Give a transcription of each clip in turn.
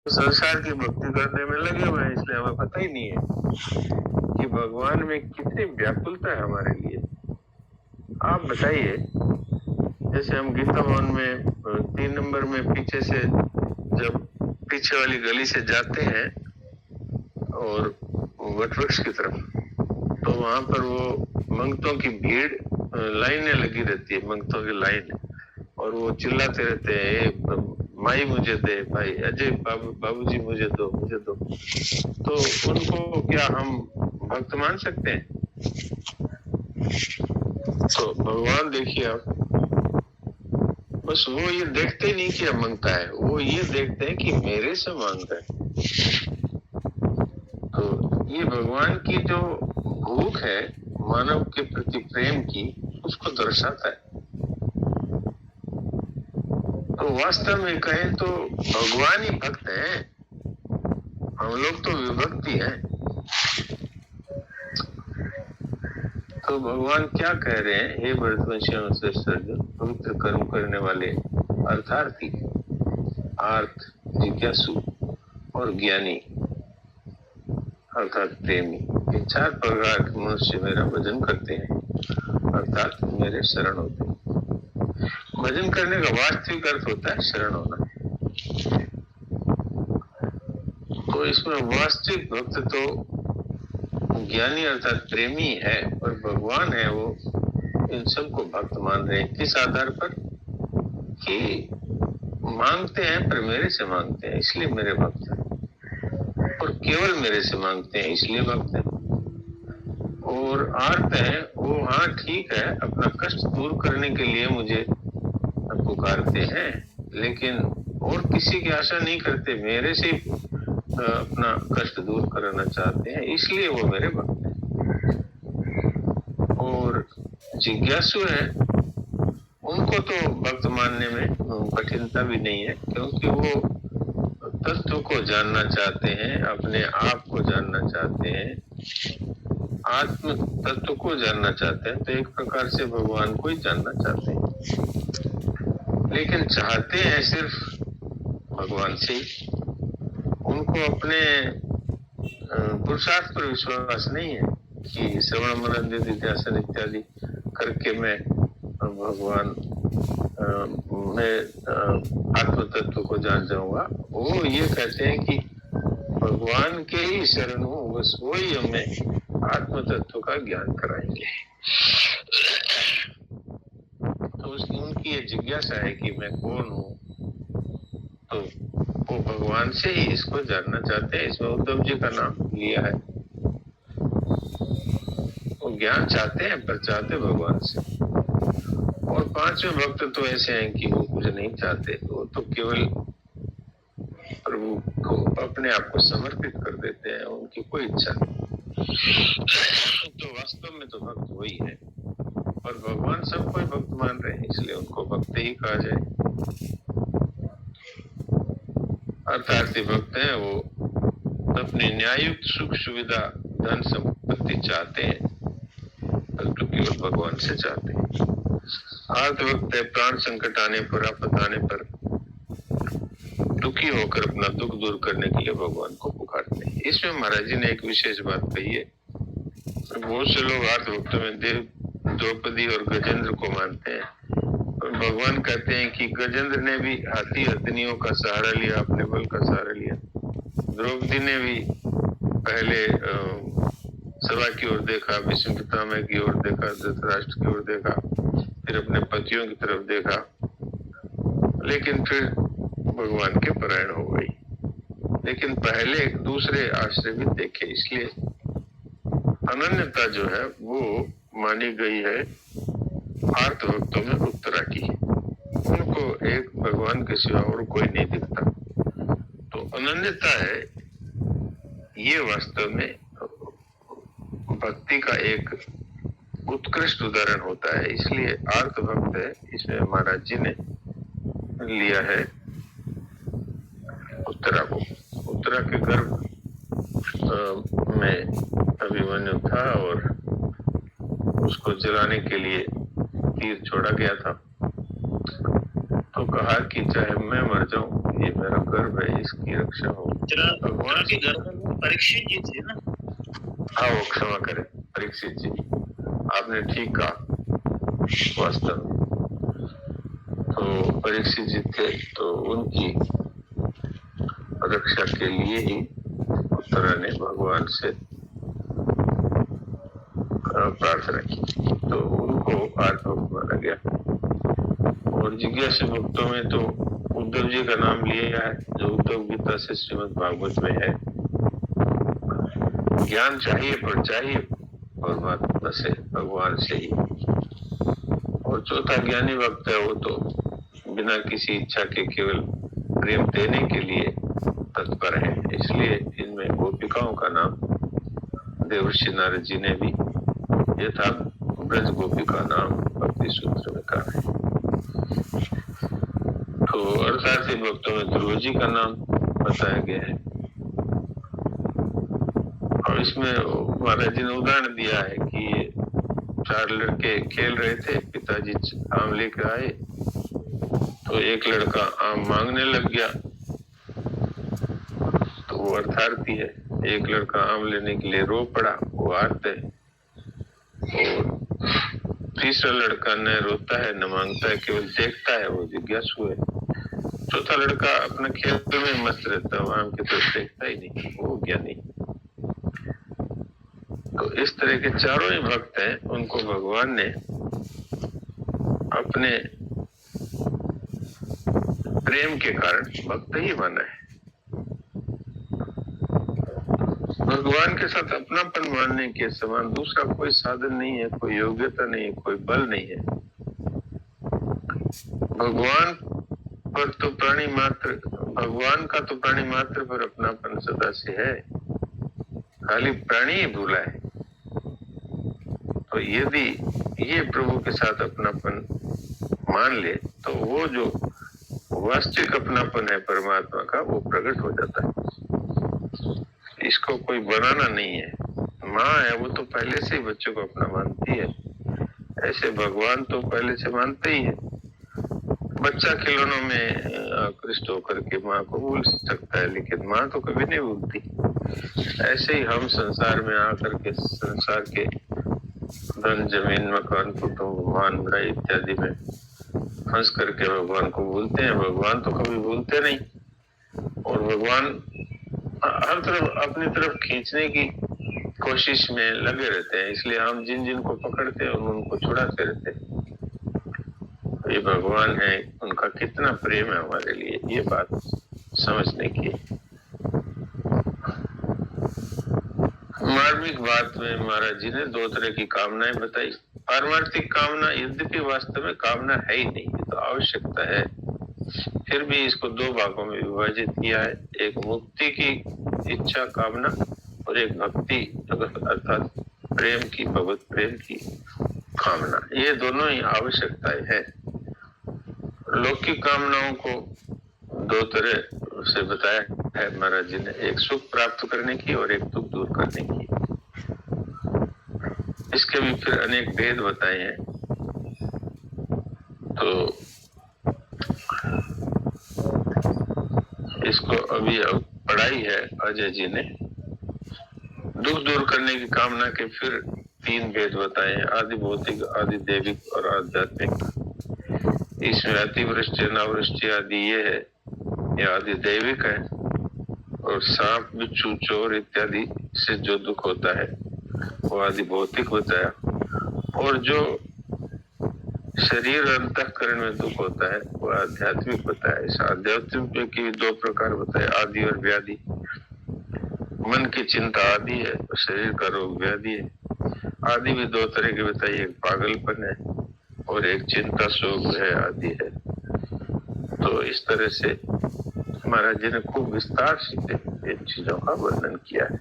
संसार की भक्ति करने में लगे हुए हैं, इसलिए हमें पता ही नहीं है कि भगवान में कितनी व्याकुलता है हमारे लिए। आप बताइए, जैसे हम गीता भवन में 3 नंबर में पीछे से जब पीछे वाली गली से जाते हैं और वटवृक्ष की तरफ, तो वहां पर वो मंगतों की भीड़, लाइनें लगी रहती है, मंगतों की लाइन, और वो चिल्लाते रहते हैं, माई मुझे दे, भाई अजय बाबूजी मुझे दो, मुझे दो। तो उनको क्या हम भक्त मान सकते हैं? तो भगवान देखिए आप, बस वो ये देखते ही नहीं कि अब मांगता है, वो ये देखते हैं कि मेरे से मांगता है। तो ये भगवान की जो भूख है मानव के प्रति प्रेम की, उसको दर्शाता है। तो वास्तव में कहें तो भगवान ही भक्त है, हम लोग तो विभक्ति हैं। तो भगवान क्या कह रहे हैं, हे भरतवंशियों से सर्जन, पवित्र कर्म करने वाले अर्थार्थी, आर्थ, जिज्ञासु और ज्ञानी अर्थात प्रेमी, ये 4 प्रकार के मनुष्य मेरा भजन करते हैं, अर्थात मेरे शरण होते हैं। भजन करने का वास्तविक अर्थ होता है शरण होना। तो इसमें वास्तविक भक्त तो ज्ञानी अर्थात प्रेमी है, और भगवान है वो इन सबको भक्त मान रहे हैं। किस आधार पर? कि मांगते हैं पर मेरे से मांगते हैं, इसलिए मेरे भक्त हैं, और केवल मेरे से मांगते हैं इसलिए भक्त हैं। और आर्त है वो, हाँ ठीक है, अपना कष्ट दूर करने के लिए मुझे पुकारते हैं, लेकिन और किसी की आशा नहीं करते, मेरे से अपना कष्ट दूर कराना चाहते हैं, इसलिए वो मेरे भक्त हैं। और जिज्ञासु है, उनको तो भक्त मानने में कठिनता भी नहीं है, क्योंकि वो तत्व को जानना चाहते हैं, अपने आप को जानना चाहते हैं, आत्म तत्व को जानना चाहते हैं। तो एक प्रकार से भगवान को ही जानना चाहते हैं, लेकिन चाहते हैं सिर्फ भगवान से ही। उनको अपने पुरुषार्थ पर विश्वास नहीं है कि श्रवण मनन निधिध्यासन इत्यादि करके मैं भगवान मैं आत्म तत्व को जान जाऊंगा। वो ये कहते हैं कि भगवान के ही शरण हूँ, बस वो ही हमें आत्म तत्व का ज्ञान कराएंगे। तो उनकी ये जिज्ञासा है कि मैं कौन हूँ, तो वो भगवान से ही इसको जानना चाहते हैं। इसमें उद्धव जी का नाम लिया है। वो ज्ञान चाहते हैं पर चाहते भगवान से। और 5वें भक्त तो ऐसे हैं कि वो कुछ नहीं चाहते, वो तो केवल प्रभु को अपने आप को समर्पित कर देते हैं, उनकी कोई इच्छा नहीं। तो वास्तव में तो भक्त वही है, और भगवान सबको ही भक्त मान रहे हैं, इसलिए उनको भक्त ही कहा जाए। अर्थार्थी भक्त है वो अपनी न्यायुक्त सुख सुविधा धन संपत्ति चाहते हैं, परंतु केवल भगवान से चाहते हैं। आर्त भक्त है, प्राण संकट आने पर, आपत आने पर दुखी होकर अपना दुख दूर करने के लिए भगवान को पुकारते हैं। इसमें महाराज जी ने एक विशेष बात कही है। बहुत से लोग आर्त भक्तों में देव द्रौपदी और गजेंद्र को मानते हैं, और भगवान कहते हैं कि गजेंद्र ने भी हाथी हथनियों का सहारा लिया, अपने बल का सहारा लिया। द्रौपदी ने भी पहले सभा की ओर देखा, भीष्म पितामह की ओर देखा, धृतराष्ट्र की ओर देखा, फिर अपने पतियों की तरफ देखा, लेकिन फिर भगवान के परायण हो गई। लेकिन पहले दूसरे आश्रय भी देखे, इसलिए अनन्यता जो है वो मानी गई है आर्त भक्तों में उत्तरा की। उनको एक भगवान के सिवा और कोई नहीं दिखता। तो अनन्यता है, ये वास्तव में भक्ति का एक उत्कृष्ट उदाहरण होता है। इसलिए आर्त भक्त है, इसमें महाराज जी ने लिया है उत्तरा को। उत्तरा के गर्भ में अभिमन्यु था, और उसको जलाने के लिए तीर छोड़ा गया था। तो कहा कि चाहे मैं मर जाऊं, ये मेरा गर्भ है, इसकी रक्षा हो। भगवान के गर्भ में परीक्षित जी थे ना? हाँ, वो क्षमा करें, परीक्षित जी, आपने ठीक कहा। वास्तव में तो परीक्षित जी थे, तो उनकी रक्षा के लिए ही उत्तरा ने भगवान से प्रार्थना की, तो उनको आर्थ भक्त माना गया। और जिज्ञासु भक्तों में तो उद्धव जी का नाम लिया है, जो उद्धव गीता से श्रीमद् भागवत में है। ज्ञान चाहिए, पर चाहिए परमात्मा से, भगवान से ही। और चौथा ज्ञानी भक्त है, वो तो बिना किसी इच्छा के केवल प्रेम देने के लिए तत्पर है। इसलिए इनमें गोपिकाओं का नाम देवर्षि नारद जी ने भी यथा ब्रज गोपिका नाम भक्ति सूत्र में कहा है। तो अर्थार्थी भक्तों में ध्रुव जी का नाम बताया गया है। और इसमें महाराज जी ने उदाहरण दिया है कि ये 4 लड़के खेल रहे थे, पिताजी आम लेकर आए, तो एक लड़का आम मांगने लग गया, तो वो अर्थार्थी है। एक लड़का आम लेने के लिए रो पड़ा, वो आर्त है। और तीसरा लड़का न रोता है न मांगता है, केवल देखता है, वो जिज्ञासु है। चौथा लड़का अपने खेल में मस्त रहता है, आम की तरफ देखता ही नहीं, वो ज्ञानी। तो इस तरह के चारों ही भक्त हैं, उनको भगवान ने अपने प्रेम के कारण भक्त ही माना है। भगवान के साथ अपनापन मानने के समान दूसरा कोई साधन नहीं है, कोई योग्यता नहीं है, कोई बल नहीं है। भगवान पर तो प्राणी मात्र, भगवान का तो प्राणी मात्र पर अपनापन सदा से है, खाली प्राणी ही भूला है। तो यदि ये प्रभु के साथ अपनापन मान ले, तो वो जो वास्तविक अपनापन है परमात्मा का, वो प्रकट हो जाता है। इसको कोई बनाना नहीं है। माँ है, वो तो पहले से ही बच्चों को अपना मानती है, ऐसे भगवान तो पहले से मानते ही है। बच्चा खिलौनों में आकृष्ट होकर के माँ को भूल सकता है, लेकिन माँ तो कभी नहीं भूलती। ऐसे ही हम संसार में आकर के संसार के धन, जमीन, मकान, कुटुंब, मान, बड़ाई इत्यादि में फंस करके भगवान को भूलते हैं। भगवान तो कभी भूलते नहीं, और भगवान हर तरफ अपनी तरफ खींचने की कोशिश में लगे रहते हैं। इसलिए हम जिन जिन को पकड़ते हैं उनको छुड़ाते रहते हैं। ये भगवान है, उनका कितना प्रेम है हमारे लिए, ये बात समझने की। मार्मिक बात में महाराज जी ने 2 तरह की कामनाएं बताई। पारमार्थिक कामना यद्यपि वास्तव में कामना है ही नहीं, ये तो आवश्यकता है, फिर भी इसको 2 भागों में विभाजित किया है। एक मुक्ति की इच्छा कामना, और एक भक्ति अर्थात प्रेम की, भगवत प्रेम की कामना। ये दोनों ही आवश्यकताएं हैं। लौकिक कामनाओं को 2 तरह से बताया है महाराज जी ने, एक सुख प्राप्त करने की और एक दुख दूर करने की। इसके भी फिर अनेक भेद बताए हैं। तो इसको अभी पढ़ाई है अजय जी ने। दुख दूर करने की कामना के फिर 3 भेद बताए हैं, आदि भौतिक, आदि दैविक और आध्यात्मिक। इसमें अतिवृष्टि, अनावृष्टि आदि ये है, ये आदि दैविक है। और सांप, बिच्छू, चोर इत्यादि से जो दुख होता है वो आदि भौतिक बताया। और जो शरीर अंतःकरण में दुख होता है वो आध्यात्मिक बताया। इस आध्यात्मिक की 2 प्रकार बताए, आदि और व्याधि। मन की चिंता आदि है, शरीर का रोग व्याधि है। आदि भी 2 तरह की बताई, एक पागलपन है और एक चिंता शोक है, आदि है। तो इस तरह से महाराज जी ने खूब विस्तार से इन चीजों का वर्णन किया है।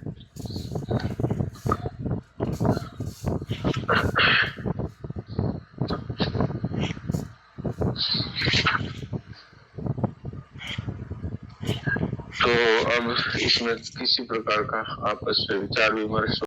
तो अब इसमें किसी प्रकार का आपस में विचार विमर्श